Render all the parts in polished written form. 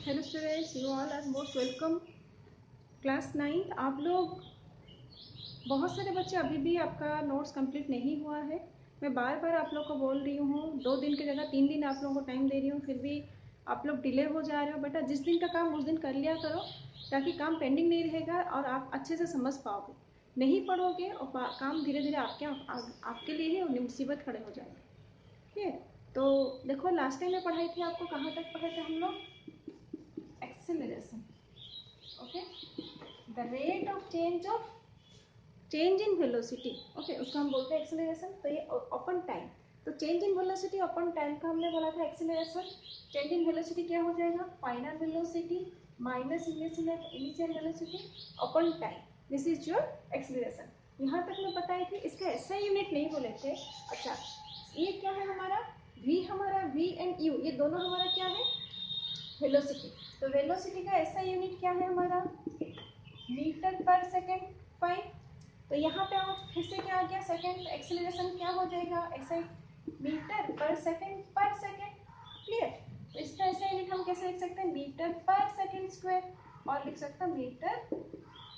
Hello students, you all are most welcome. Class 9 आप लोग, बहुत सारे बच्चे अभी भी आपका नोट्स कंप्लीट नहीं हुआ है। मैं बार बार आप लोग को बोल रही हूँ, 2 दिन की जगह 3 दिन आप लोगों को टाइम दे रही हूँ, फिर भी आप लोग डिले हो जा रहे हो। बेटा जिस दिन का काम उस दिन कर लिया करो, ताकि काम पेंडिंग नहीं रहेगा और आप अच्छे से समझ पाओगे। नहीं पढ़ोगे और काम धीरे धीरे आपके लिए ही मुसीबत खड़े हो जाएंगे। ठीक है, तो देखो लास्ट टाइम में पढ़ाई थी आपको, कहाँ तक पढ़े थे हम लोग? Acceleration. Okay, the rate of change in velocity. Okay, उसको हम बोलते हैं एक्सेलरेशन। तो ये अपन टाइम, तो change in velocity upon time का हमने बोला था एक्सेलरेशन। चेंज इन वेलोसिटी क्या हो जाएगा? Final velocity minus initial velocity upon time, this is your acceleration. यहाँ तक मैं बताई थी, इसका ऐसा यूनिट नहीं बोले थे। अच्छा, ये क्या है हमारा? v एंड u, ये दोनों हमारा क्या है? वेलोसिटी। तो वेलोसिटी का ऐसा यूनिट क्या है हमारा? Metre per second. फाइन। तो यहाँ पे और फिर से क्या आ गया? सेकेंड। एक्सेलरेशन क्या हो जाएगा? ऐसे मीटर पर सेकेंड क्लियर। तो इसका ऐसा यूनिट हम कैसे लिख सकते हैं? मीटर पर सेकेंड स्क्वायर, और लिख सकते हैं मीटर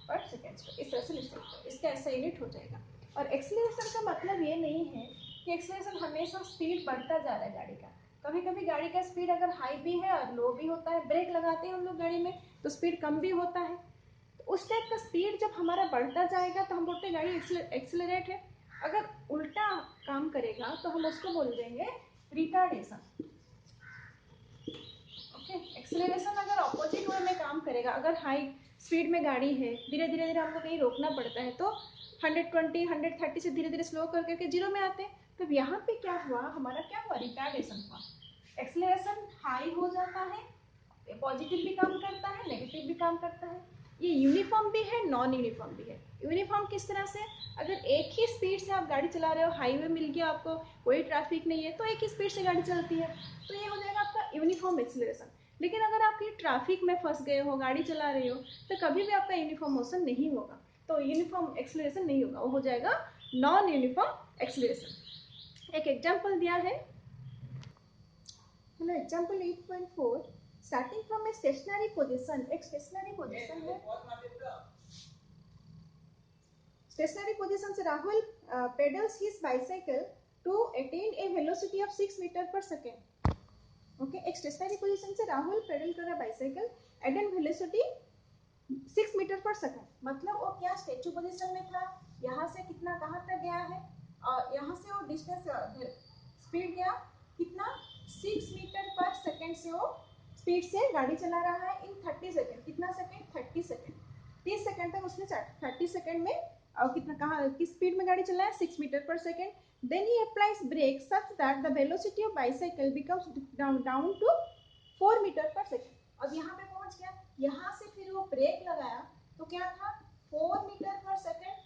पर सेकेंड स्क्वायर। इस तरह से लिख सकते हैं, इसका ऐसा यूनिट हो जाएगा। और एक्सेलरेशन का मतलब ये नहीं है कि एक्सेलरेशन हमेशा स्पीड बढ़ता जा रहा है गाड़ी का। कभी कभी गाड़ी का स्पीड अगर हाई भी है और लो भी होता है। ब्रेक लगाते हैं हम लोग गाड़ी में तो स्पीड कम भी होता है। तो उस टाइप का स्पीड जब हमारा बढ़ता जाएगा तो हम बोलते हैं गाड़ी एक्सेलरेट है। अगर उल्टा काम करेगा तो हम उसको बोल देंगे रिटार्डेशन। ओके, एक्सेलरेशन अगर ऑपोजिट वे में काम करेगा, अगर हाई स्पीड में गाड़ी है, धीरे धीरे धीरे हमको कहीं रोकना पड़ता है, तो 120 130 से धीरे धीरे स्लो कर करके जीरो में आते हैं। तो यहाँ पे क्या हुआ? हमारा क्या हुआ? रिटार्डेशन हुआ। एक्सेलरेशन हाई हो जाता है, पॉजिटिव भी काम करता है, नेगेटिव भी काम करता है। ये यूनिफॉर्म भी है, नॉन यूनिफॉर्म भी है। यूनिफॉर्म किस तरह से? अगर एक ही स्पीड से आप गाड़ी चला रहे हो, हाईवे मिल गया आपको, कोई ट्रैफिक नहीं है, तो एक ही स्पीड से गाड़ी चलती है, तो ये हो जाएगा आपका यूनिफॉर्म एक्सेलरेशन। लेकिन अगर आप कहीं ट्रैफिक में फंस गए हो, गाड़ी चला रहे हो, तो कभी भी आपका यूनिफॉर्म मोशन नहीं होगा, तो यूनिफॉर्म एक्सेलरेशन नहीं होगा, वो हो जाएगा नॉन यूनिफॉर्म एक्सेलरेशन। एक एग्जाम्पल दिया है, hello, example 8.4। Starting from a stationary position, एक स्टेशनरी पोजीशन है, स्टेशनरी पोजीशन से Rahul pedals his bicycle to attain a velocity of 6 metre per second. Okay, एक स्टेशनरी पोजीशन से राहुल पेडल कर रहा bicycle at an velocity 6 metre per second. मतलब वो क्या स्टेचू पोजीशन में था, यहाँ से कितना कहाँ तक गया है, और यहाँ से वो डिस्टेंस स्पीड गया कितना? 6 मीटर पर सेकेंड से वो स्पीड से गाड़ी चला रहा है इन 30 सेकेंड। कितना सेकेंड? 30 सेकेंड। 30 सेकेंड तक उसने 30 सेकेंड में कितना कहाँ किस स्पीड में गाड़ी चला है? 6 metre per second. Then he applies brake such that the velocity of bicycle becomes down to 4 metre per second. अब यहाँ पे पहुंच गया, यहाँ से फिर वो ब्रेक लगाया तो क्या था? 4 metre per second,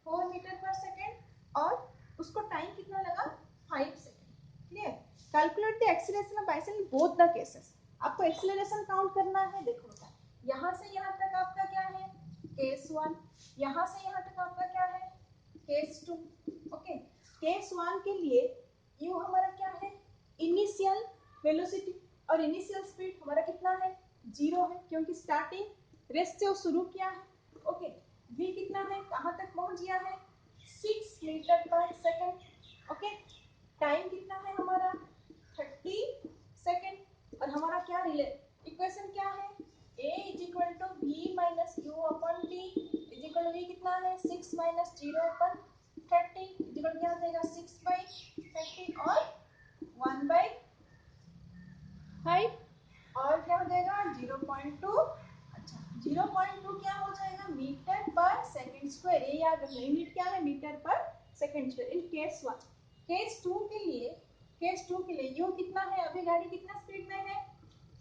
4 metre per second, और उसको टाइम कितना लगा? 5 second. Clear. Calculate the acceleration of bicycle in both the cases. आपको एक्सीलरेशन काउंट करना है। देखो बेटा, यहाँ से यहाँ तक आपका क्या है? केस 1। यहाँ से यहाँ तक आपका क्या है? केस 2। ओके, केस 1 के लिए यू हमारा क्या है? इनिशियल वेलोसिटी, और इनिशियल स्पीड हमारा कितना है? 0 है, क्योंकि स्टार्टिंग रेस्ट से वो शुरू किया है। ओके, v कितना है? कहाँ तक पहुंच गया है? 6 metre per second. Okay, time कितना है हमारा? 30 सेकेंड। और हमारा क्या इक्वेशन क्या है? a is equal to v minus q upon t is equal to v कितना है? 6 माइनस 0 अपन 30 इज इक्वल क्या हो जाएगा? 6/30 और 1/5, और क्या हो जाएगा? 0.2। अच्छा, 0.2 क्या हो जाएगा? Metre per second square. ये याद रखना, यूनिट क्या है? Metre per second square in case 1। Case 2 के लिए यू कितना है? अभी गाड़ी कितना स्पीड में है?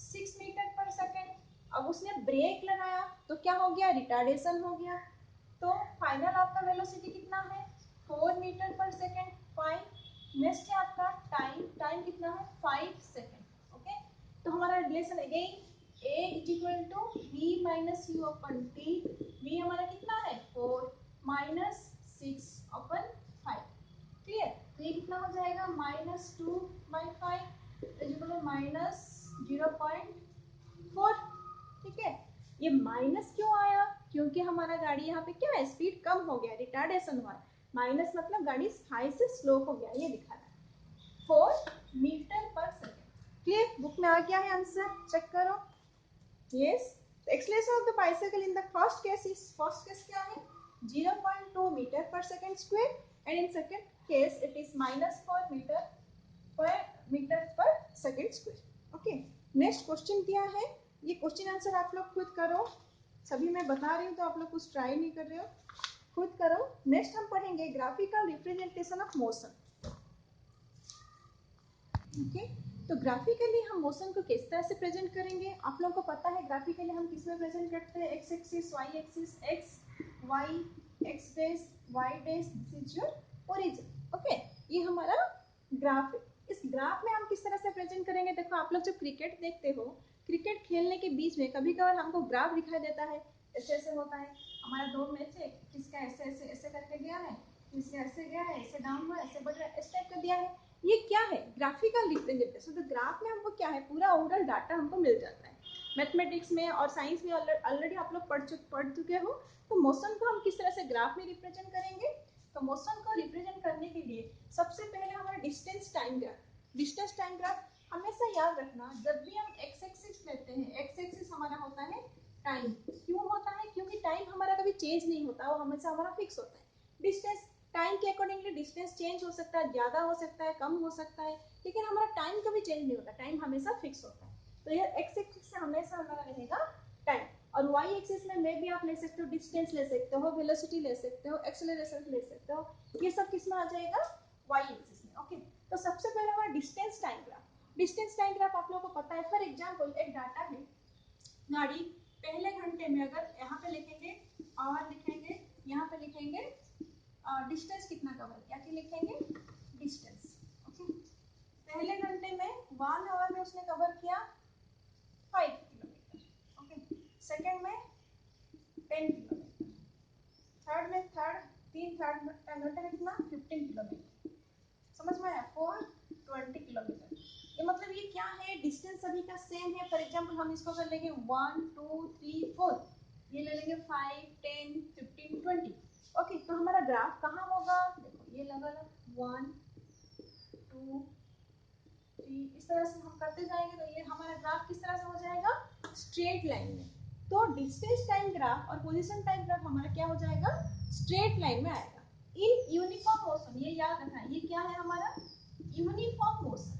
6 मीटर पर सेकेंड। अब उसने ब्रेक लगाया तो क्या हो गया? रिटार्डेशन हो गया। तो फाइनल आपका वेलोसिटी कितना है? 4 metre per second. Fine. Next है आपका टाइम कितना है? 5 सेकेंड। ओके, तो हमारा relation again a is equal to v minus you upon t. v हमारा कितना है? 4 माइनस 6 अपन 5। क्लियर। तो ये कितना हो जाएगा? -2/5 इज इक्वल टू -6 0.4। ठीक है, ये माइनस क्यों आया? क्योंकि हमारा गाड़ी यहाँ पे क्या है, स्पीड कम हो गया, रिटार्डेशन हुआ। माइनस मतलब गाड़ी हाई से स्लो हो गया, ये दिखा रहा है 4 metre per second. Clear? Book में आ गया है आंसर, चेक करो। Yes, acceleration of the bicycle in the first case क्या है 0.2 metre per second square, and in second case it is -4 metre per second square. Okay, next question क्या है, ये क्वेश्चन आंसर आप लोग खुद करो, सभी मैं बता रही हूँ तो आप लोग कुछ ट्राई नहीं कर रहे हो, खुद करो। नेक्स्ट हम पढ़ेंगे graphical representation of motion. Okay, तो ग्राफिकली हम मोशन को किस तरह से प्रेजेंट करेंगे? आप लोगों को पता है ग्राफिकली हम किस में प्रेजेंट करते हैं, X axis, Y axis, X Y, X dash, Y dash, this is your origin. Okay, ये हमारा ग्राफ है। इस ग्राफ में हम किस तरह से प्रेजेंट करेंगे? देखो, आप लोग जब क्रिकेट देखते हो, क्रिकेट खेलने के बीच में कभी कभार हमको ग्राफ दिखाई देता है, ऐसे ऐसे होता है। हमारा 2 मैच है, किसका ऐसे ऐसे ऐसे करके गया है, किसका ऐसे गया है, ऐसे डाउन हुआ, ऐसे बढ़ रहा है, इस टाइप का दिया है। ये क्या है? Graphical representation. तो ग्राफ में हमको क्या है, पूरा ओवरऑल डाटा हमको मिल जाता है। मैथमेटिक्स में और साइंस में ऑलरेडी आप लोग पढ़ चुके हो। तो मोशन को हम किस तरह से ग्राफ में रिप्रेजेंट करेंगे? तो मोशन को रिप्रेजेंट करने के लिए सबसे पहले हमारा डिस्टेंस टाइम ग्राफ हमेशा याद रखना। जब भी हम एक्स एक्सिस लेते हैं, एक्स एक्सिस हमारा होता है टाइम। क्यों होता है? क्योंकि टाइम हमारा कभी चेंज नहीं होता, वो हमेशा हमारा फिक्स होता है। डिस्टेंस टाइम के अकॉर्डिंगली डिस्टेंस चेंज हो सकता है, ज्यादा हो सकता है, कम हो सकता है, लेकिन हमारा टाइम कभी चेंज नहीं होता, टाइम हमेशा फिक्स होता है। तो ये एक्स एक्सिस से हमेशा हमारा रहेगा टाइम। और वाई एक्सिस में मे भी आप ले सकते हो, डिस्टेंस ले सकते हो, वेलोसिटी ले सकते हो, एक्सेलरेशन ले सकते हो, ये सब किस में आ जाएगा? वाई एक्सिस में। ओके, तो सबसे पहले हमारा distance time graph. Distance time graph आप लोगों को पता है। फॉर एग्जाम्पल, एक डाटा है, गाड़ी पहले घंटे में, अगर यहाँ पे लिखेंगे और लिखेंगे, यहाँ पे लिखेंगे डिस्टेंस कितना कवर किया, क्या लिखेंगे? डिस्टेंस। ओके, पहले घंटे में 1 आवर में उसने कवर किया 5 किलोमीटर। ओके, सेकंड में 10 किलोमीटर, थर्ड में थर्ड घंटे में कितना? 15 किलोमीटर। समझ में आया? 420 किलोमीटर। ये मतलब ये क्या है, डिस्टेंस सभी का सेम है। फॉर एग्जांपल हम इसको कर लेंगे 1 2 3 4, ये ले लेंगे 5 10 15 20। ओके, तो हमारा ग्राफ कहाँ होगा? देखो, ये लगा 1 2 3, इस तरह से हम करते जाएंगे तो ये हमारा ग्राफ किस तरह से हो जाएगा? स्ट्रेट लाइन में। तो डिस्टेंस टाइम ग्राफ और पोजीशन टाइम ग्राफ हमारा क्या हो जाएगा? स्ट्रेट लाइन में आएगा। इन यूनिफॉर्म मोशन, ये याद रखना, ये क्या है हमारा? Uniform motion.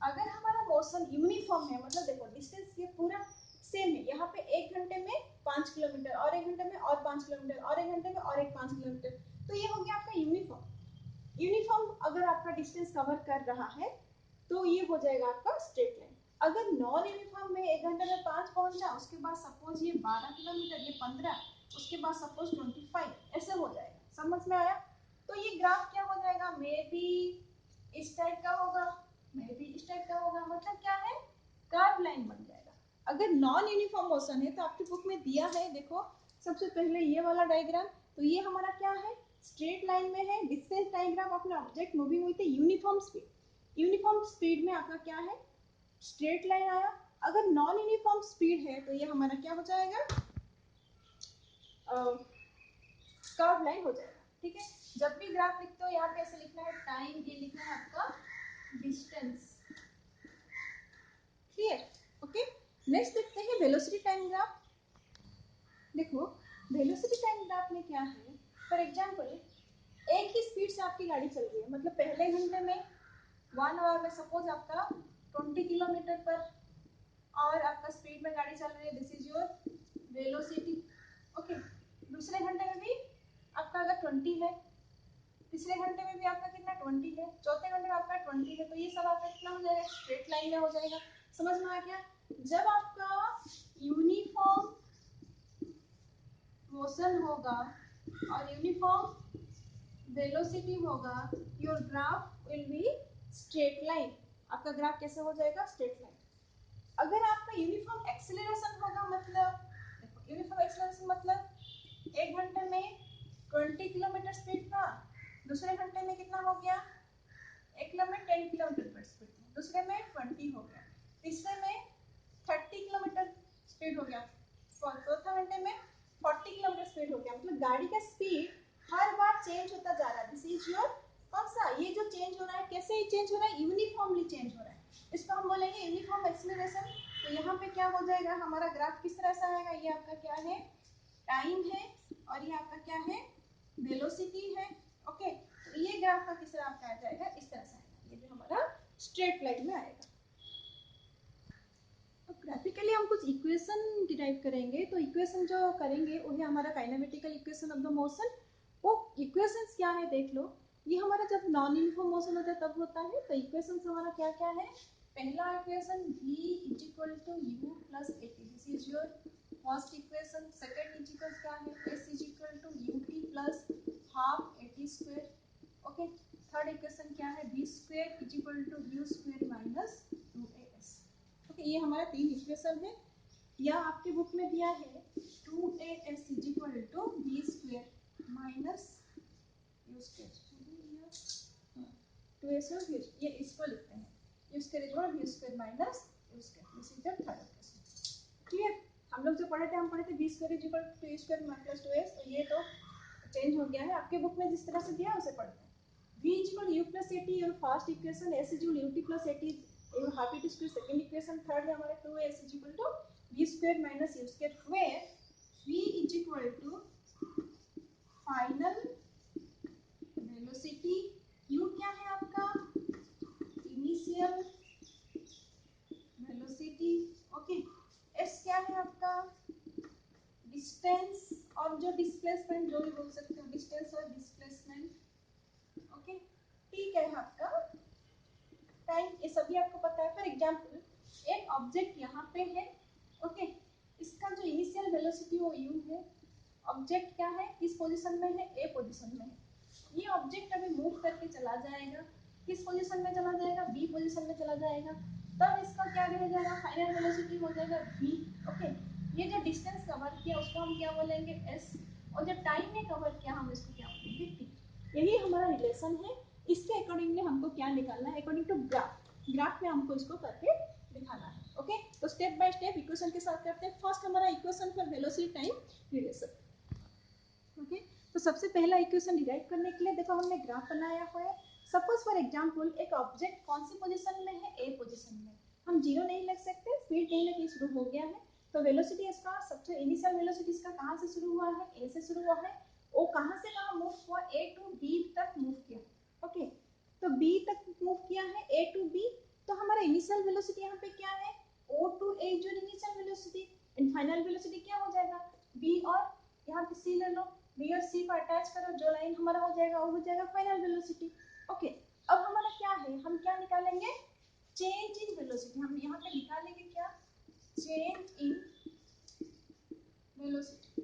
अगर हमारा मोशन यूनिफॉर्म है, मतलब देखो डिस्टेंस ये पूरा सेम है, यहाँ पे 1 घंटे में 5 किलोमीटर, और 1 घंटे में और 5 किलोमीटर, और 1 घंटे में और एक 5 किलोमीटर, तो ये हो गया आपका यूनिफॉर्म। यूनिफॉर्म अगर आपका डिस्टेंस कवर कर रहा है तो ये हो जाएगा आपका स्ट्रेट लाइन। अगर नॉन यूनिफॉर्म में 1 घंटे में 5 पहुंचा, उसके बाद सपोज ये 12 किलोमीटर, ये 15, उसके बाद सपोज 25, ऐसे हो जाएगा। समझ में आया? तो ये ग्राफ क्या हो जाएगा? मे बी इस टाइप का होगा, मे बी इस टाइप का होगा, मतलब क्या है? कर्व लाइन बन जाएगा। अगर नॉन यूनिफॉर्म मोशन है तो आपकी बुक में दिया है, देखो सबसे पहले ये वाला डायग्राम, तो ये हमारा क्या है? स्ट्रेट लाइन में है। डिस्टेंस डायग्राम अपना object moving with uniform speed, uniform speed में आपका क्या है? स्ट्रेट लाइन आया। अगर नॉन यूनिफॉर्म स्पीड है तो ये हमारा क्या हो जाएगा? कर्व लाइन हो जाएगा। ठीक है, जब भी ग्राफ लिखते हो यहाँ पे ऐसे लिखना है टाइम, ये लिखना है आपका डिस्टेंस। क्लियर? ओके, नेक्स्ट देखते हैं वेलोसिटी टाइम ग्राफ। देखो, वेलोसिटी टाइम ग्राफ में क्या है? फॉर एग्जांपल, एक ही स्पीड से आपकी गाड़ी चल रही है, मतलब पहले घंटे में 1 आवर में सपोज आपका 20 किलोमीटर पर और आपका स्पीड में गाड़ी चल रही है, this is your velocity. Okay, दूसरे घंटे में भी आपका अगर 20 है, तीसरे घंटे में भी आपका कितना 20 है, चौथे घंटे में आपका 20 है, तो ये सब आपका कितना हो जाएगा? स्ट्रेट लाइन में हो जाएगा। समझ में आ गया? जब आपका यूनिफॉर्म मोशन होगा और यूनिफॉर्म वेलोसिटी होगा, your graph will be straight line. आपका ग्राफ कैसे हो जाएगा? Straight line. अगर आपका यूनिफॉर्म एक्सेलरेशन होगा, मतलब देखो यूनिफॉर्म एक्सेलरेशन मतलब 1 घंटे में 20 किलोमीटर स्पीड था, दूसरे घंटे में कितना हो गया? 1 किलोमीटर 10 किलोमीटर पर स्पीड था, दूसरे में 20 हो गया। तीसरे में 30 किलोमीटर स्पीड हो गया, चौथा घंटे में 40 किलोमीटर स्पीड हो गया। मतलब गाड़ी का स्पीड हर बार चेंज होता जा रहा है। दिस इज योर कौन सा, ये जो चेंज हो रहा है कैसे चेंज हो रहा है, यूनिफॉर्मली चेंज हो रहा है। इसको हम बोलेंगे यूनिफॉर्म एक्सीलरेशन। तो यहाँ पे क्या हो जाएगा, हमारा ग्राफ किस तरह से आएगा, ये आपका क्या है, टाइम है, और ये आपका क्या है, वेलोसिटी है। ओके, तो ये ग्राफ का किस तरह आपका आ जाएगा, इस तरह से आएगा, ये भी हमारा स्ट्रेट लाइन में आएगा। तो ग्राफिकली हम कुछ इक्वेशन डिराइव करेंगे। तो इक्वेशन जो करेंगे वो है हमारा kinematical equation of the motion. वो इक्वेशंस क्या है देख लो। ये हमारा जब नॉन यूनिफॉर्म मोशन होता है तब होता है। तो इक्वेशंस हमारा क्या क्या है, पहला equation v is equal to u plus a t, this is your first equation. Second is equal क्या है, s is equal to u t plus half a t square. Okay, third equation क्या है, v square is equal to u square minus 2as। Okay, ये हमारा तीन equation है। या आपके बुक में दिया है 2as is equal to v square minus you square, 2as और v, ये इसको लिखते हैं u square is equal v square minus you square. This is the third equation. Clear, हम लोग जो पढ़े थे, हम पढ़े थे v square is equal to u square minus 2as। तो ये तो चेंज हो गया है, आपके बुक में जिस तरह से दिया है उसे पढ़ते हैं। v is equal u plus at your first equation, s is equal ut plus at your half it square second equation, third है हमारा 2as is equal to v square minus u square, where v is equal to final velocity, u क्या है आपका, initial velocity. Okay, s क्या है आपका, distance और जो डिस्प्लेसमेंट, जो भी बोल सकते हो, डिस्टेंस और डिस्प्लेसमेंट। ओके, ठीक है आपका टाइम, ये सभी आपको पता है। फॉर एग्जांपल एक ऑब्जेक्ट यहाँ पे है। ओके, इसका जो इनिशियल वेलोसिटी वो u है। ऑब्जेक्ट क्या है, किस पोजीशन में है, ए पोजीशन में है। ये ऑब्जेक्ट अभी मूव करके चला जाएगा, किस पोजीशन में चला जाएगा, बी पोजीशन में चला जाएगा। तब इसका क्या रह जाएगा, फाइनल वेलोसिटी हो जाएगा v। ओके, ये जो डिस्टेंस कवर किया उसको हम क्या बोलेंगे, s, और जो टाइम ने कवर किया हम इसको क्या बोलेंगे, t। यही हमारा रिलेशन है। इसके अकॉर्डिंगली हमको क्या निकालना है, अकॉर्डिंग टू ग्राफ, ग्राफ में हमको इसको करके दिखाना है। ओके, तो स्टेप बाय स्टेप इक्वेशन के साथ करते हैं। फर्स्ट हमारा equation for velocity time relation. Okay, तो सबसे पहला इक्वेशन डिराइव करने के लिए देखो हमने ग्राफ बनाया हुआ है। सपोज फॉर एग्जांपल एक ऑब्जेक्ट कौन सी पोजीशन में है, ए पोजीशन में। हम जीरो नहीं लग सकते, स्पीड कहीं ना कहीं शुरू हो गया है। तो वेलोसिटी इसका सबसे इनिशियल वेलोसिटी इसका कहाँ से शुरू हुआ है, ए से शुरू हुआ है। ओ कहाँ से कहाँ मूव हुआ, ए टू बी तक मूव किया। ओके, तो बी तक मूव किया है, ए टू बी। तो हमारा इनिशियल वेलोसिटी यहाँ पे क्या है, ओ टू ए जो initial velocity, and final velocity क्या हो जाएगा, बी और यहाँ पे सी ले लो, बी और सी को अटैच करो, जो लाइन हमारा हो जाएगा वो हो जाएगा फाइनल वेलोसिटी। ओके, अब हमारा क्या है, हम क्या निकालेंगे, चेंज इन वेलोसिटी। हम यहाँ पे निकालेंगे क्या, change in velocity.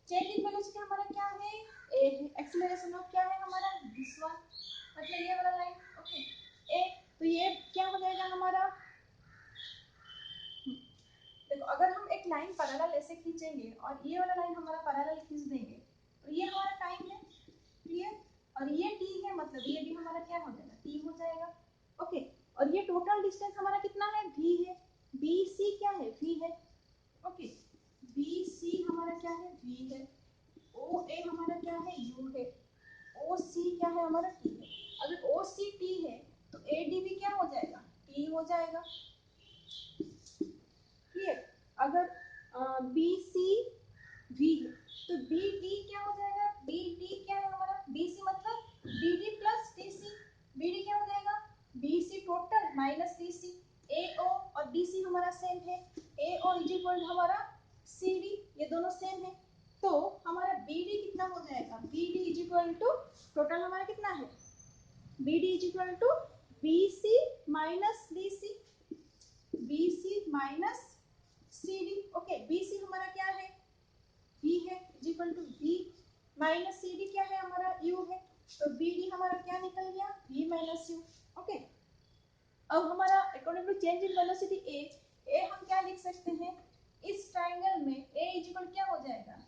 Change in velocity हमारा क्या है, ए है। एक्सीलरेशन ऑफ क्या है हमारा, दिस वन, मतलब ये वाला लाइन। ओके, ए, तो ये क्या हो जाएगा हमारा, देखो अगर हम एक लाइन पैरेलल ऐसे खींचेंगे और ये वाला लाइन हमारा पैरेलल खींच देंगे, तो ये हमारा टाइम है। क्लियर, और ये t है, मतलब ये भी हमारा क्या हो जाएगा, t हो जाएगा। ओके, और ये टोटल डिस्टेंस हमारा कितना है, v है। bc क्या है, v है। ओके, bc हमारा क्या है, v है। oa हमारा क्या है, u है। oc क्या है हमारा, t है। अगर oc t है तो ad भी क्या हो जाएगा, t हो जाएगा। क्लियर, अगर bc v है तो bd क्या हो जाएगा, bd क्या है हमारा, bc मतलब bd प्लस dc। bd क्या हो जाएगा, bc total minus dc। ao और dc हमारा सेम है, ao इज इक्वल हमारा cd, ये दोनों सेम है। तो हमारा bd कितना हो जाएगा, bd is equal to total हमारा कितना है, bd is equal to bc minus dc, bc minus cd। Okay, bc हमारा क्या है, v है, is equal to v minus cd क्या है हमारा, u है। तो bd हमारा क्या निकल गया, v माइनस u। ओके, अब हमारा according to change in velocity a हम क्या लिख सकते हैं, इस ट्रायंगल में a इज इक्वल क्या हो जाएगा,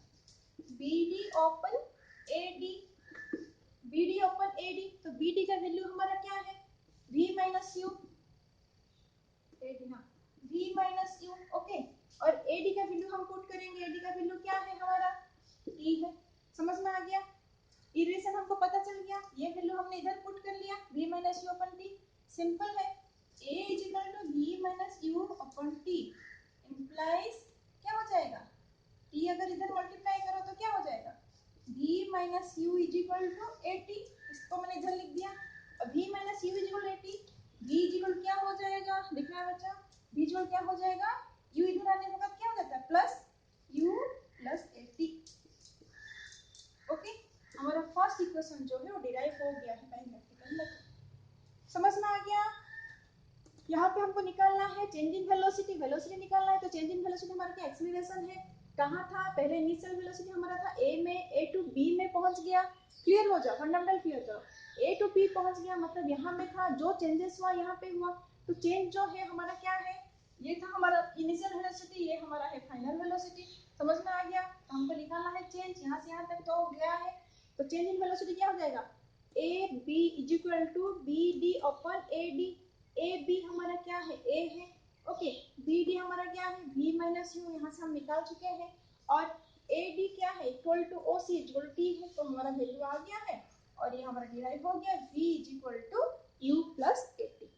bd open ad, bd open ad। तो bd का वैल्यू हमारा क्या है, v माइनस u, ad यहाँ v माइनस यू। ओके, और ad का वैल्यू हम पुट करेंगे। ad का वैल्यू क्या है हमारा, t है। समझ में आ गया, इक्वेशन हमको पता चल गया, ये वैल्यू हमने इधर पुट कर लिया v minus you upon t। Simple है, a is equal to v minus you upon t implies क्या हो जाएगा, t अगर इधर मल्टीप्लाई करो तो क्या हो जाएगा, v minus u is equal to at। इसको मैंने इधर लिख दिया। अब v minus u is equal to at, v is equal क्या हो जाएगा, लिखना है बच्चा, v इज इक्वल क्या हो जाएगा, u इधर आने के बाद क्या हो जाता है plus u plus at। Okay, हमारा फर्स्ट इक्वेशन जो है वो डिराइव हो गया है मैथमेटिकल मेथड। समझ में आ गया। यहाँ पे हमको निकालना है चेंज इन वेलोसिटी, वेलोसिटी निकालना है। तो चेंज इन वेलोसिटी हमारा क्या एक्सीलरेशन है, कहाँ था पहले, इनिशियल वेलोसिटी हमारा था a में, a टू b में पहुंच गया। क्लियर हो जाओ, फंडामेंटल क्लियर करो, a टू b पहुंच गया मतलब यहाँ में था, जो चेंजेस हुआ यहाँ पे हुआ। तो चेंज जो है हमारा क्या है, ये था हमारा इनिशियल वेलोसिटी, ये हमारा है फाइनल वेलोसिटी। समझ में आ गया। तो हमको निकालना है चेंज, यहाँ से यहाँ तक तो हो गया है। तो चेंज इन वेलोसिटी क्या हो जाएगा, a b is equal to b d upon a d। A B हमारा क्या है, ए है। ओके, बी डी हमारा क्या है, v माइनस यू, यहाँ से हम निकाल चुके हैं। और ए डी क्या है, इक्वल टू ओ सी इक्वल टी है। तो हमारा वैल्यू आ गया है और ये हमारा डिराइव हो गया v is equal to u plus a t.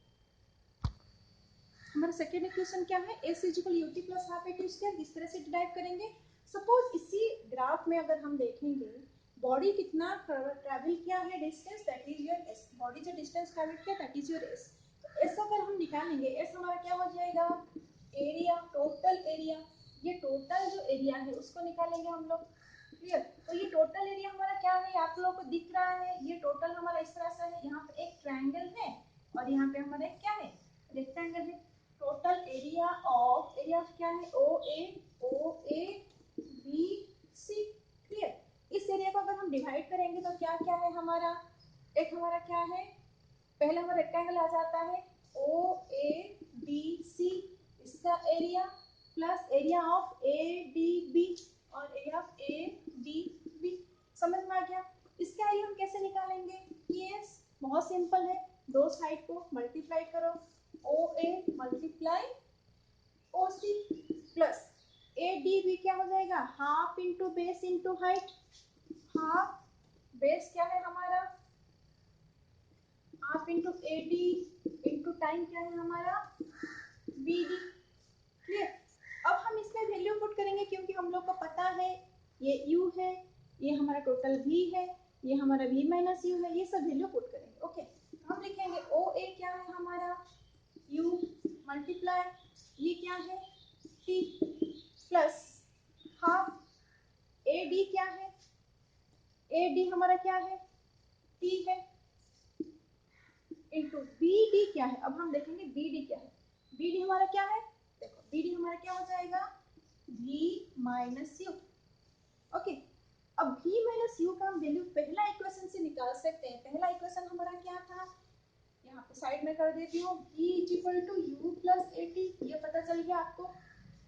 हमारा सेकेंड इक्वेशन क्या है, s is equal u t plus half a t square. इस तरह से डिराइव करेंगे। सपोज इसी ग्राफ में अगर हम देखेंगे बॉडी कितना ट्रैवल किया है distance, that is your S. Body जो डिस्टेंस ट्रैवल किया that is your S. S अगर हम निकालेंगे, एस हमारा क्या हो जाएगा, एरिया, टोटल एरिया। ये टोटल जो एरिया है उसको निकालेंगे हम लोग। क्लियर। तो ये टोटल एरिया हमारा क्या है, आप लोगों को दिख रहा है, ये टोटल हमारा इस तरह से है। यहाँ पे एक ट्रायंगल है और यहाँ पे हमारा क्या है, रेक्टेंगल है। टोटल एरिया ऑफ क्या है, ओ ए बी सी। क्लियर। इस एरिया को अगर हम डिवाइड करेंगे तो क्या क्या है हमारा, एक हमारा क्या है, पहले हमारा रेक्टेंगल आ जाता है ओ ए बी सी, इसका area plus area of A D B और area of A D B. समझ में आ गया। इसका एरिया हम कैसे निकालेंगे, यस बहुत सिंपल है, दो साइड को मल्टीप्लाई करो, O A multiply O C plus A D B क्या हो जाएगा, half into base into height. Half base क्या है हमारा, half into A D into time क्या है हमारा बी डी। क्लियर। अब हम इसमें वैल्यू पुट करेंगे क्योंकि हम लोग को पता है ये u है, ये हमारा टोटल v है, ये हमारा v माइनस यू है, ये सब वैल्यू पुट करेंगे। ओके, तो हम लिखेंगे ओ ए क्या है हमारा u मल्टीप्लाई ये क्या है t plus half A D क्या है, ए डी हमारा क्या है t है, इंटू बी डी क्या है। अब हम देखेंगे बी डी क्या है, बी डी हमारा क्या है, देखो बी डी हमारा क्या हो जाएगा v माइनस यू। ओके, अब v माइनस यू का हम वैल्यू पहला इक्वेशन से निकाल सकते हैं। पहला इक्वेशन हमारा क्या था, यहाँ पे साइड में कर देती हूँ, v is equal to u plus a t, ये पता चल गया आपको।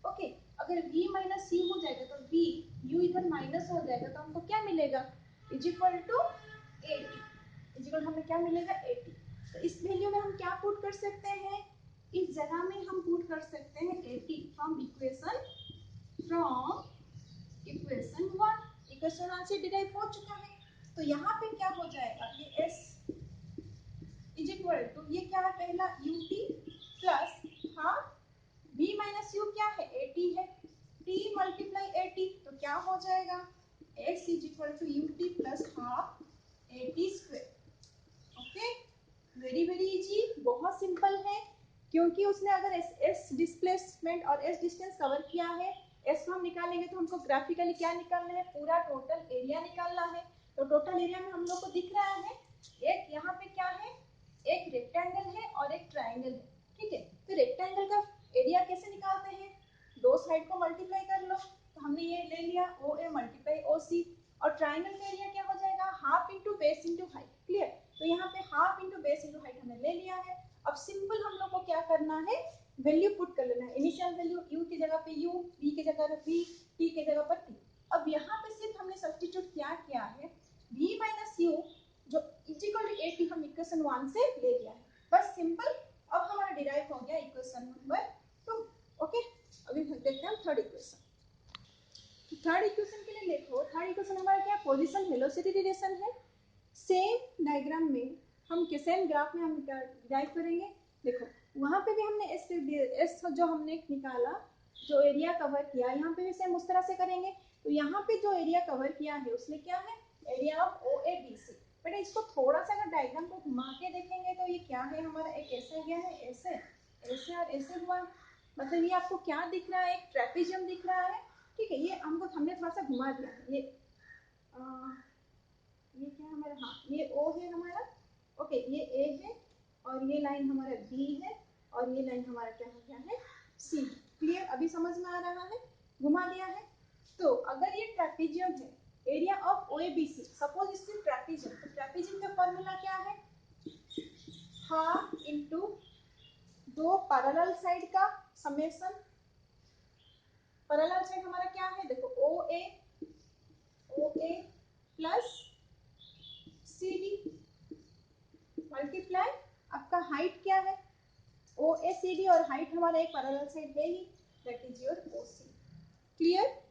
ओके, अगर v माइनस यू हो जाएगा तो v u इधर माइनस हो जाएगा तो हमको क्या मिलेगा, is equal to a t, is equal हमें क्या मिलेगा ए टी। तो इस वैल्यू में हम क्या पुट कर सकते हैं, इस जगह में हम पुट कर सकते हैं A T from equation equation 1। Equation 1 से डिराइव हो चुका है। तो यहाँ पे क्या हो जाएगा, ये s इज इक्वल टू ये क्या है पहला u t plus half v minus u क्या है ए टी है, t मल्टीप्लाई ए टी तो क्या हो जाएगा s is equal to u t plus half a t square. Okay, very very easy, बहुत सिंपल है। क्योंकि उसने अगर s डिस्प्लेसमेंट और s डिस्टेंस कवर किया है, s को हम निकालेंगे तो हमको ग्राफिकली क्या निकालना है, पूरा टोटल एरिया निकालना है। तो टोटल एरिया में हम लोग को दिख रहा है एक यहाँ पे क्या है, एक रेक्टेंगल है और एक ट्रायंगल है। ठीक है, तो रेक्टेंगल का एरिया कैसे निकालते हैं, दो साइड को मल्टीप्लाई कर लो। तो हमने ये ले लिया ओ ए मल्टीप्लाई ओ सी, और ट्रायंगल का एरिया क्या हो जाएगा, half into base into height. Clear. तो यहाँ पे half into base into height हमने ले लिया है। अब सिंपल हम लोग को क्या करना है, वैल्यू पुट कर लेना है। इनिशियल वैल्यू u की जगह पे u, v की जगह पे v, t की जगह पर t। अब यहाँ पे सिर्फ हमने सब्स्टिट्यूट क्या किया है, v माइनस यू जो इज इक्वल टू 80 हम इक्वेशन 1 से ले लिया है, बस सिंपल। अब हमारा डिराइव हो गया इक्वेशन इक्वेशन नंबर 2। ओके, अभी देखते हैं थर्ड इक्वेशन। थर्ड इक्वेशन के लिए देखो, थर्ड इक्वेशन हमारा क्या, पोजीशन वेलोसिटी रिलेशन है। सेम डायग्राम में हम सेम ग्राफ में हम डिराइव करेंगे। देखो वहां पे भी हमने एस जो हमने निकाला, जो एरिया कवर किया, यहाँ पे भी सेम उस तरह से करेंगे। तो यहाँ पे जो एरिया कवर किया है उसमें क्या है, area of O A B C. बेटा इसको थोड़ा सा अगर डायग्राम को घुमा के देखेंगे तो ये क्या है हमारा, एक ऐसे गया है, ऐसे ऐसे और ऐसे हुआ। मतलब ये आपको क्या दिख रहा है, एक ट्रेपेजियम दिख रहा है। ठीक है, ये हमने थोड़ा सा घुमा दिया। ये क्या है हमारा, हाँ ये ओ है हमारा, ओके ये ए है, और ये लाइन हमारा बी है, और ये लाइन हमारा क्या हो गया है, सी। क्लियर, अभी समझ में आ रहा है, घुमा दिया है। तो अगर ये ट्रेपेजियम है, area of O A B C, suppose इसकी ट्रेपेजियम, तो ट्रेपेजियम का फॉर्मूला क्या है, हाफ इंटू दो पैरेलल साइड का समेशन। पैरेलल साइड हमारा क्या है, देखो O A plus C D multiply आपका हाइट क्या है, ओ ए सी डी, और हाइट हमारा एक पैरेलल साइड है ही, that is your O C. Clear,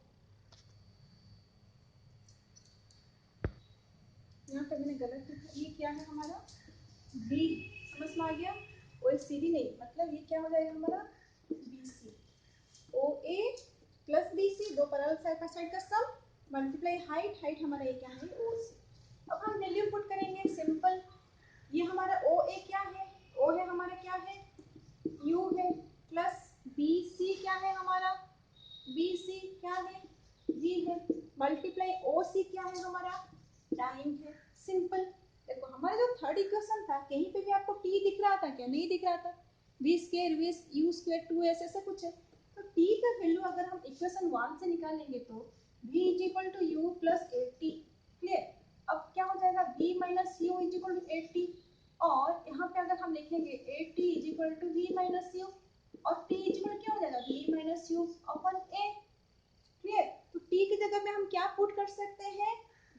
यहाँ पे मैंने गलत लिखा, ये क्या है हमारा बी, समझ में आ गया, ओ ए सी डी नहीं, मतलब ये क्या हो जाएगा हमारा B C, O A plus B C, दो पैरेलल साइड का सम मल्टीप्लाई हाइट, हाइट हमारा ये क्या है ओ सी। अब हम वैल्यू पुट करेंगे, सिंपल। ये हमारा ओ ए क्या है, ओ है हमारा क्या है, यू है, प्लस बी सी क्या है हमारा, बी सी क्या है, जी है, मल्टीप्लाई ओ सी क्या है हमारा, टाइम है। सिंपल। देखो हमारा जो थर्ड इक्वेशन था, कहीं पे भी आपको टी दिख रहा था क्या, नहीं दिख रहा था, v square v u square 2s ऐसा कुछ है। तो टी का वैल्यू अगर हम इक्वेशन 1 से निकालेंगे तो v is equal to u plus a t. Clear, अब क्या हो जाएगा, v minus u is equal to a t, और यहाँ पे अगर हम लिखेंगे a t is equal to we minus u, और टी इज इक्वल क्या हो जाएगा, v minus u upon a. Clear, तो टी की जगह पे हम क्या पुट कर सकते हैं,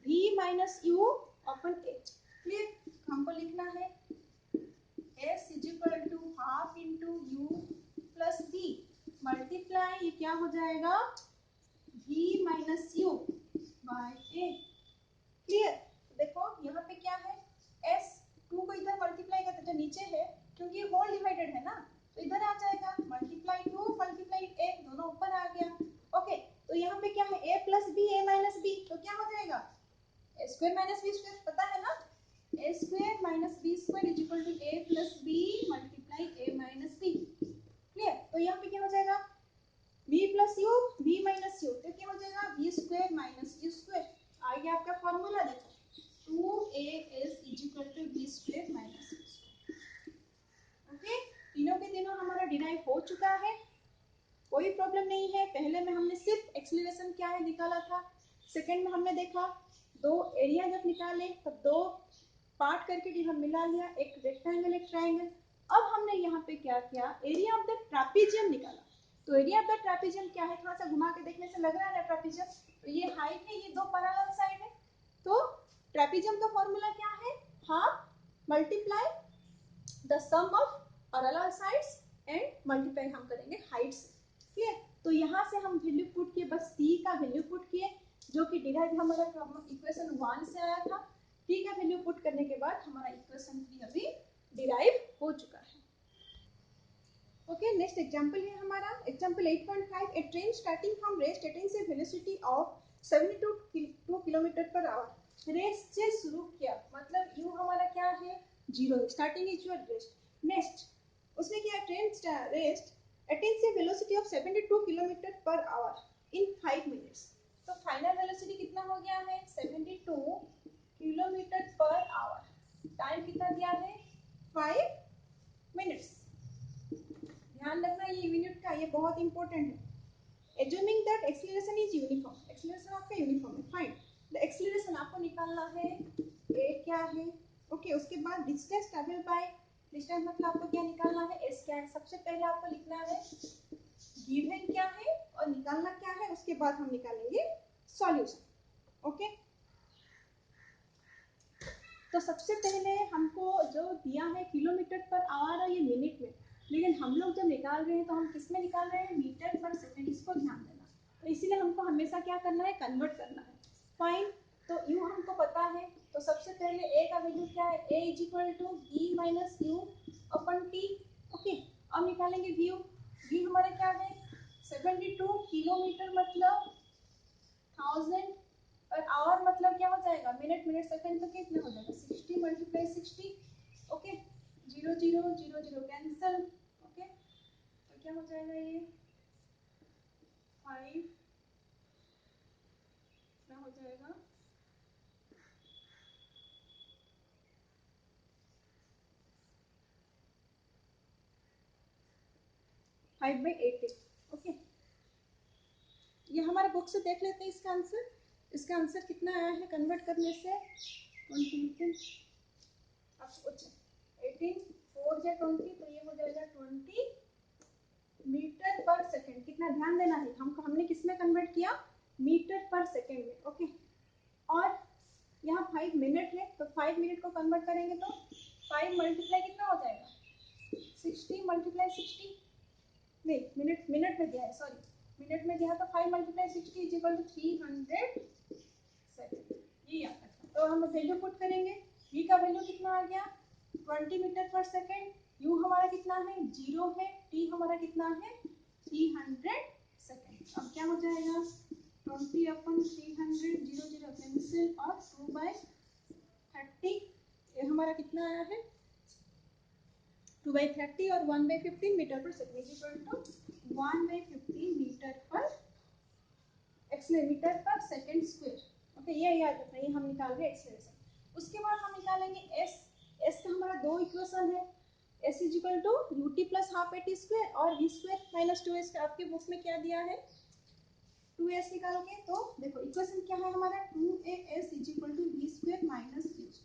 v minus u upon a. Clear, हमको लिखना है s is equal to half into u plus B multiply, ये क्या हो जाएगा v minus u by a. Clear, देखो यहाँ पे क्या है, s 2 को इधर मल्टीप्लाई करते जो नीचे है, क्योंकि ये होल डिवाइडेड है ना, तो इधर आ जाएगा मल्टीप्लाई 2 मल्टीप्लाई a, दोनों ऊपर आ गया। ओके, तो यहाँ पे क्या है, a plus B, a minus B, तो क्या हो जाएगा a square minus B square, पता है ना, a square minus B square is equal to a plus B multiply a minus B. Clear, तो यहाँ पे क्या हो जाएगा v plus U, v minus U, तो क्या हो जाएगा v square minus you square. आ गया आपका फॉर्मूला, देखो 2as is equal to v square minus you square. Okay, तीनों के तीनों हमारा डिराइव हो चुका है, कोई प्रॉब्लम नहीं है। पहले में हमने सिर्फ एक्सीलरेशन क्या है निकाला था, सेकंड में हमने देखा दो एरिया जब निकाले तब दो पार्ट करके हम मिला लिया, एक रेक्टेंगल एक ट्रायंगल। अब हमने यहाँ पे क्या किया, एरिया ऑफ द ट्रापेजियम निकाला। तो एरिया ऑफ द ट्रापेजियम क्या है, थोड़ा सा घुमा के देखने से लग रहा है ना ट्रापेजियम, तो ये हाइट है, ये दो पैरेलल साइड है, तो ट्रापेजियम का फॉर्मूला क्या है, half multiply the sum of parallel sides and multiply हम करेंगे हाइट से। क्लियर, तो यहाँ से हम वैल्यू पुट किए, बस टी का वैल्यू पुट किए, जो कि डिराइव हमारा इक्वेशन 1 से आया था। टी का वैल्यू पुट करने के बाद हमारा इक्वेशन 3 अभी डिराइव हो चुका है। ओके, नेक्स्ट एग्जांपल है हमारा example 8.5। A train starting from rest attains A velocity of 72 kilometre per our. Rest से शुरू किया, मतलब यू हमारा क्या है, zero, starting is your rest. Next उसने किया, train rest attains A velocity of 72 kilometre per our in 5 minutes. तो फाइनल वेलोसिटी कितना हो गया है, 72 किलोमीटर पर आवर। टाइम कितना दिया है, 5 मिनट्स। ध्यान रखना ये मिनट का, ये बहुत इंपॉर्टेंट है। Assuming that acceleration is uniform, acceleration आपका यूनिफॉर्म है, फाइन। द एक्सीलरेशन आपको निकालना है, ए क्या है, ओके, उसके बाद डिस्टेंस ट्रैवल बाय, डिस्टेंस मतलब आपको क्या निकालना है, एस क्या है। सबसे पहले आपको लिखना है गिवन क्या है और निकालना क्या है, उसके बाद हम निकालेंगे सॉल्यूशन। ओके, तो सबसे पहले हमको जो दिया है किलोमीटर पर आवर और ये मिनट में, लेकिन हम लोग जब निकाल रहे हैं तो हम किस में निकाल रहे हैं, मीटर पर सेकेंड, इसको ध्यान देना। तो इसीलिए हमको हमेशा क्या करना है, कन्वर्ट करना है। फाइन, तो यू हमको पता है, तो सबसे पहले ए का वैल्यू क्या है, A is equal to we minus you upon T. Okay, अब निकालेंगे वी। वी हमारा क्या है 72 किलोमीटर मतलब 1000 पर आवर मतलब क्या हो जाएगा, मिनट, मिनट सेकंड तो कितना हो जाएगा 60 मल्टीप्लाई 60। Okay, 0 0 0 0 cancel. ओके, तो क्या हो जाएगा ये 5, क्या हो जाएगा 5/80। ओके, ये हमारे बुक से देख लेते हैं इसका आंसर। इसका आंसर कितना आया है कन्वर्ट करने से, 18 4 या 20, तो ये हो जाएगा 20 मीटर पर सेकेंड। कितना ध्यान देना है, हमने किस में कन्वर्ट किया, मीटर पर सेकेंड में। ओके, और यहाँ 5 मिनट है, तो 5 मिनट को कन्वर्ट करेंगे तो 5 मल्टीप्लाई कितना हो जाएगा 60 मल्टीप्लाई 60, नहीं मिनट, मिनट में दिया है, सॉरी मिनट में दिया, तो 5 multiply 60 is equal to 300 second. ये याद रखना। तो हम वैल्यू पुट करेंगे, v का वैल्यू कितना आ गया 20 मीटर पर सेकेंड, u हमारा कितना है 0 है, t हमारा कितना है 300 सेकेंड। अब क्या हो जाएगा 20 अपन 300, 0 0 कैंसिल, और 2/30, ये हमारा कितना आया है 2/30 और 1/15 metre per second is equal to 1/15 metre per accelerator per second square. Okay, ये याद रखना, ये हम निकाल रहे हैं एक्सीलरेशन। उसके बाद हम निकालेंगे एस। एस का हमारा दो इक्वेशन है, s is equal to u t plus half a t square और वी स्क्वायर माइनस 2s का। आपके बुक में क्या दिया है 2s निकालोगे, तो देखो इक्वेशन क्या है हमारा 2as is equal to v square minus you square.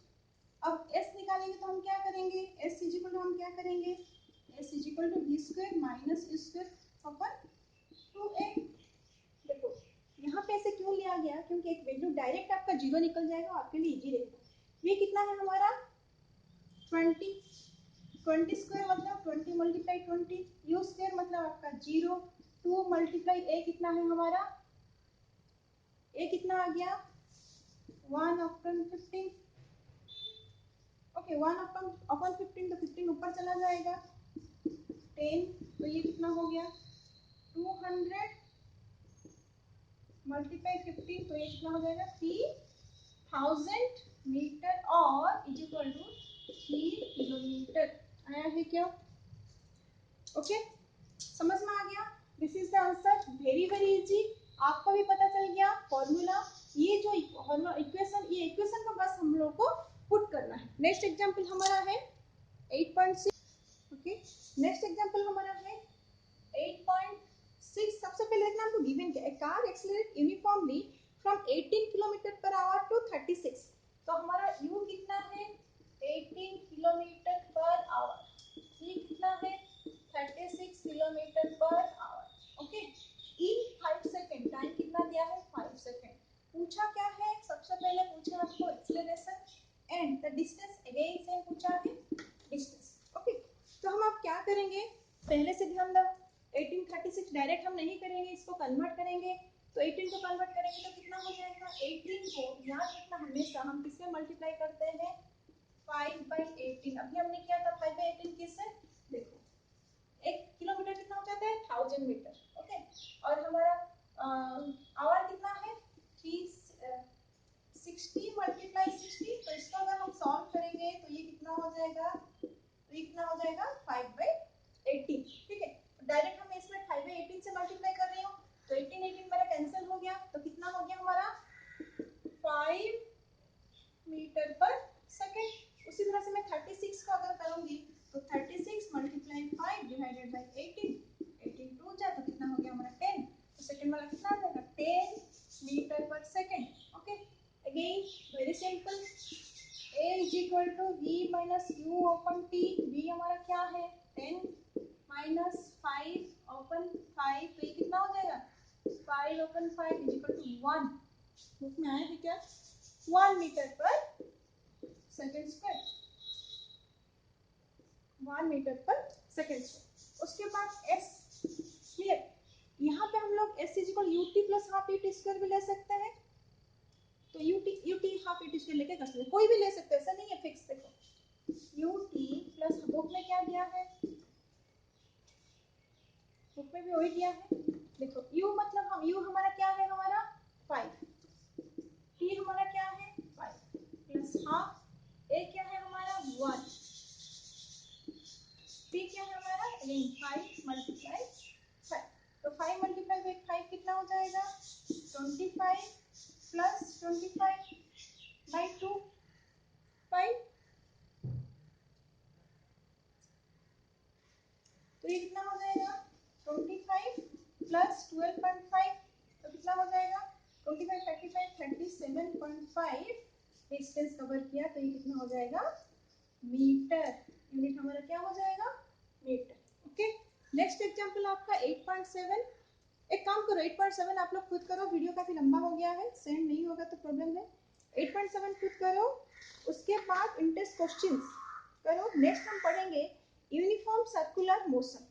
अब s निकालेंगे तो हम क्या करेंगे, s इज इक्वल टू हम क्या करेंगे, s is equal to v square minus you square upon 2a। देखो यहाँ पे ऐसे क्यों लिया गया, क्योंकि एक वैल्यू डायरेक्ट आपका 0 निकल जाएगा, आपके लिए इजी रहेगा। ये कितना है हमारा 20, 20 स्क्वायर मतलब 20 मल्टीप्लाई 20, यू स्क्वायर मतलब आपका 0, 2 मल्टीप्लाई ए कितना है हमारा, ए कितना आ गया 1/15। ओके, 1/15, तो 15 ऊपर चला जाएगा 10, तो ये कितना हो गया 200 मल्टीप्लाई 15, तो ये कितना हो जाएगा 3000 मीटर और इज इक्वल टू 3 किलोमीटर। आया है क्या, ओके समझ में आ गया। This is the answer, very very easy. आपको भी पता चल गया फॉर्मूला। ये जो इक्वेशन, ये इक्वेशन को बस हम लोग को पुट करना है। नेक्स्ट एग्जांपल हमारा है 8.6। ओके, नेक्स्ट एग्जांपल हमारा है 8.6। सबसे पहले देखना हमको गिवन क्या है, car accelerate uniformly from 18 kilometre per hour to 36। तो हमारा u कितना है 18 किलोमीटर पर आवर, ये कितना है 36 kilometre per our. Okay, in 5 second, time कितना दिया है 5 सेकेंड। पूछा क्या है, सबसे पहले पूछा आपको acceleration and the distance, again same पूछा है डिस्टेंस। ओके, तो हम अब क्या करेंगे, पहले से ध्यान दो 1836 डायरेक्ट हम नहीं करेंगे, इसको कन्वर्ट करेंगे। तो 18 को कन्वर्ट करेंगे तो कितना हो जाएगा, 18 को याद रखना हमेशा हम किससे मल्टीप्लाई करते हैं 5/18। अभी हमने किया था 5/18 किससे, देखो 1 किलोमीटर कितना हो जाता है 1000 मीटर। ओके, और हमारा आवर कितना है 360 मल्टीप्लाई 60। तो इसको अगर हम सॉल्व करेंगे तो ये कितना हो जाएगा, तो ये कितना हो जाएगा 5/18। ठीक है, डायरेक्ट हम इसमें 5/18 से मल्टीप्लाई कर रही हूँ, तो 18 18 मेरा कैंसिल हो गया, तो कितना हो गया हमारा 5 मीटर पर सेकेंड। उसी तरह से मैं 36 को अगर करूंगी तो 36 मल्टीप्लाई 5 डिवाइडेड बाई 18, 18 टू जा तो कितना हो गया हमारा 10, तो सेकेंड वाला कितना आ जाएगा 10 metre per second. Okay, again very simple, a is equal to v minus u upon t। v हमारा क्या है 10 माइनस 5 अपन 5, तो ये कितना हो जाएगा 5/5 इज इक्वल टू 1। बुक में आया है क्या 1 metre per second square, 1 metre per second square. उसके बाद एस, क्लियर। यहाँ पे हम लोग S is equal u t plus half UT square भी ले सकते हैं, तो यूटी हाफ यूटी स्क्वायर लेके कर सकते हैं, कोई भी ले सकते हैं, ऐसा नहीं है फिक्स। देखो यूटी प्लस बुक में क्या दिया है, बुक में भी वही दिया है। देखो u मतलब हम u हमारा क्या है, हमारा 5, t हमारा क्या है 5 प्लस हाफ, a क्या है हमारा 1, t क्या है हमारा 5 मल्टीप्लाई 5, तो 5 मल्टीप्लाई बाई 5 कितना हो जाएगा 25 प्लस 25 बाई 2 5, तो ये कितना हो जाएगा 25 प्लस 12.5, तो कितना हो जाएगा 25 35 37.5 डिस्टेंस कवर किया, तो ये कितना हो जाएगा मीटर, यूनिट हमारा क्या हो जाएगा मीटर। ओके, नेक्स्ट एग्जांपल आपका 8.7। एक काम करो 8.7 आप लोग खुद करो, वीडियो काफी लंबा हो गया है, सेंड नहीं होगा तो प्रॉब्लम है। 8.7 खुद करो, उसके बाद इंटरेस्ट क्वेश्चंस करो। नेक्स्ट हम पढ़ेंगे uniform circular motion.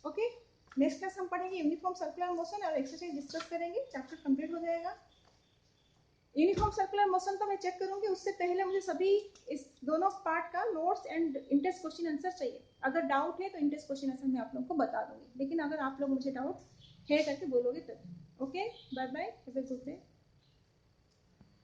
Okay, next class हम पढ़ेंगे यूनिफॉर्म सर्कुलर मोशन और एक्सरसाइज डिस्कस करेंगे, चैप्टर कंप्लीट हो जाएगा। यूनिफॉर्म सर्कुलर मोशन तो मैं चेक करूंगी, उससे पहले मुझे सभी इस दोनों पार्ट का notes and interest question answer चाहिए। अगर डाउट है तो इंटरेस्ट क्वेश्चन आंसर मैं आप लोगों को बता दूंगी, लेकिन अगर आप लोग मुझे डाउट है करके बोलोगे तब। Okay, bye bye, have a good day.